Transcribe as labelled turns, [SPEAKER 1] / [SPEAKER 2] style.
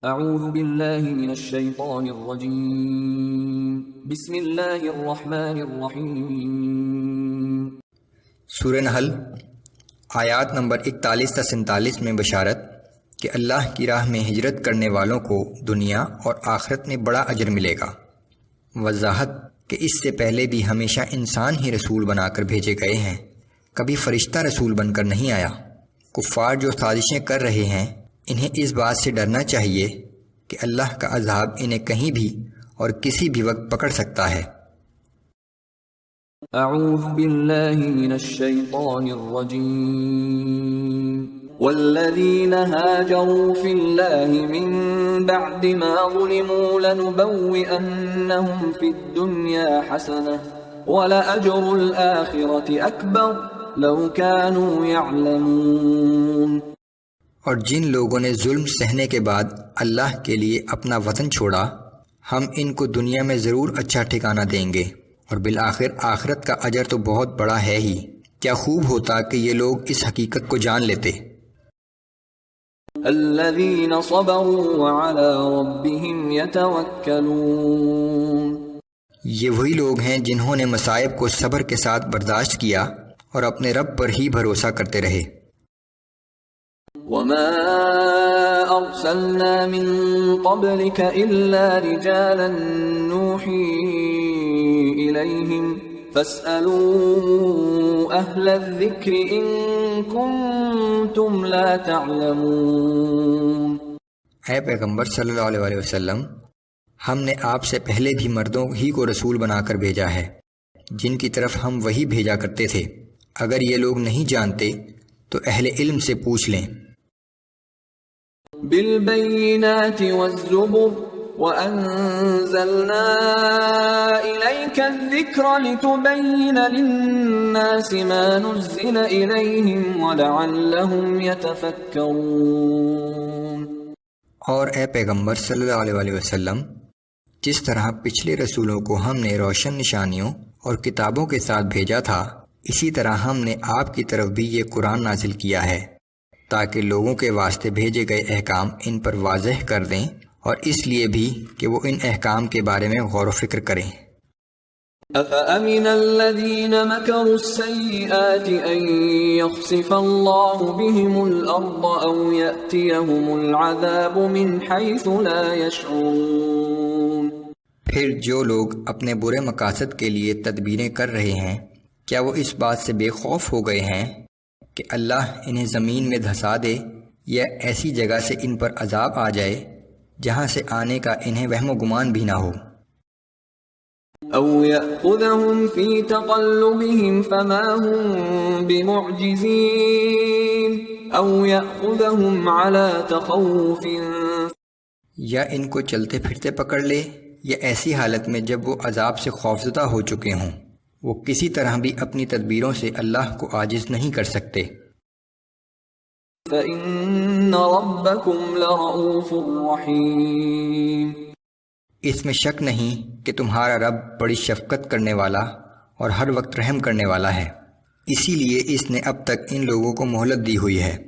[SPEAKER 1] اعوذ باللہ من الشیطان الرجیم بسم اللہ الرحمن الرحیم۔
[SPEAKER 2] سورہ نحل آیات نمبر 41 تا 47 میں بشارت کہ اللہ کی راہ میں ہجرت کرنے والوں کو دنیا اور آخرت میں بڑا اجر ملے گا۔ وضاحت کہ اس سے پہلے بھی ہمیشہ انسان ہی رسول بنا کر بھیجے گئے ہیں، کبھی فرشتہ رسول بن کر نہیں آیا۔ کفار جو سازشیں کر رہے ہیں انہیں اس بات سے ڈرنا چاہیے کہ اللہ کا عذاب انہیں کہیں بھی اور کسی بھی وقت پکڑ سکتا ہے۔
[SPEAKER 1] اعوذ باللہ من الشیطان الرجیم۔ والذین هاجروا فی اللہ من بعد ما ظلموا لنبوئنہم فی الدنیا حسنہ ولأجر الآخرة اکبر لو كانوا يعلمون۔
[SPEAKER 2] اور جن لوگوں نے ظلم سہنے کے بعد اللہ کے لیے اپنا وطن چھوڑا، ہم ان کو دنیا میں ضرور اچھا ٹھکانہ دیں گے اور بالآخر آخرت کا اجر تو بہت بڑا ہے ہی۔ کیا خوب ہوتا کہ یہ لوگ اس حقیقت کو جان لیتے۔
[SPEAKER 1] الذین صبروا وعلی ربهم یتوکلون۔
[SPEAKER 2] یہ وہی لوگ ہیں جنہوں نے مصائب کو صبر کے ساتھ برداشت کیا اور اپنے رب پر ہی بھروسہ کرتے رہے۔
[SPEAKER 1] وما ارسلنا من قبلك الا رجالا نوحي اليهم فاسالوا اهل الذكر ان كنتم لا تعلمون۔
[SPEAKER 2] اے پیغمبر صلی اللہ علیہ وسلم، ہم نے آپ سے پہلے بھی مردوں ہی کو رسول بنا کر بھیجا ہے جن کی طرف ہم وہی بھیجا کرتے تھے۔ اگر یہ لوگ نہیں جانتے تو اہل علم سے پوچھ لیں۔
[SPEAKER 1] بالبينات والزبر وأنزلنا إليك الذكر لتبين للناس ما نزل إليهم ولعلهم يتفكرون۔
[SPEAKER 2] اور اے پیغمبر صلی اللہ علیہ وسلم، جس طرح پچھلے رسولوں کو ہم نے روشن نشانیوں اور کتابوں کے ساتھ بھیجا تھا، اسی طرح ہم نے آپ کی طرف بھی یہ قرآن نازل کیا ہے تاکہ لوگوں کے واسطے بھیجے گئے احکام ان پر واضح کر دیں، اور اس لیے بھی کہ وہ ان احکام کے بارے میں غور و فکر کریں۔
[SPEAKER 1] أَفَأَمِنَ الَّذِينَ مَكَرُوا السَّيِّئَاتِ أَن يَخْسِفَ اللَّهُ بِهِمُ الْأَرْضَ أَوْ يَأْتِيَهُمُ الْعَذَابُ مِنْ حَيْثُ لَا يَشْعُرُونَ۔
[SPEAKER 2] پھر جو لوگ اپنے برے مقاصد کے لیے تدبیریں کر رہے ہیں، کیا وہ اس بات سے بے خوف ہو گئے ہیں کہ اللہ انہیں زمین میں دھسا دے یا ایسی جگہ سے ان پر عذاب آ جائے جہاں سے آنے کا انہیں وہم و گمان بھی نہ ہو۔
[SPEAKER 1] او یأخذہم فی تقلبہم فما ہم بمعجزین او یأخذہم علی تخوف،
[SPEAKER 2] یا ان کو چلتے پھرتے پکڑ لے یا ایسی حالت میں جب وہ عذاب سے خوفزدہ ہو چکے ہوں، وہ کسی طرح بھی اپنی تدبیروں سے اللہ کو عاجز نہیں کر سکتے۔
[SPEAKER 1] فَإِنَّ رَبَّكُمْ لَرَؤُوفٌ رَحِيمٌ۔
[SPEAKER 2] اس میں شک نہیں کہ تمہارا رب بڑی شفقت کرنے والا اور ہر وقت رحم کرنے والا ہے، اسی لیے اس نے اب تک ان لوگوں کو مہلت دی ہوئی ہے۔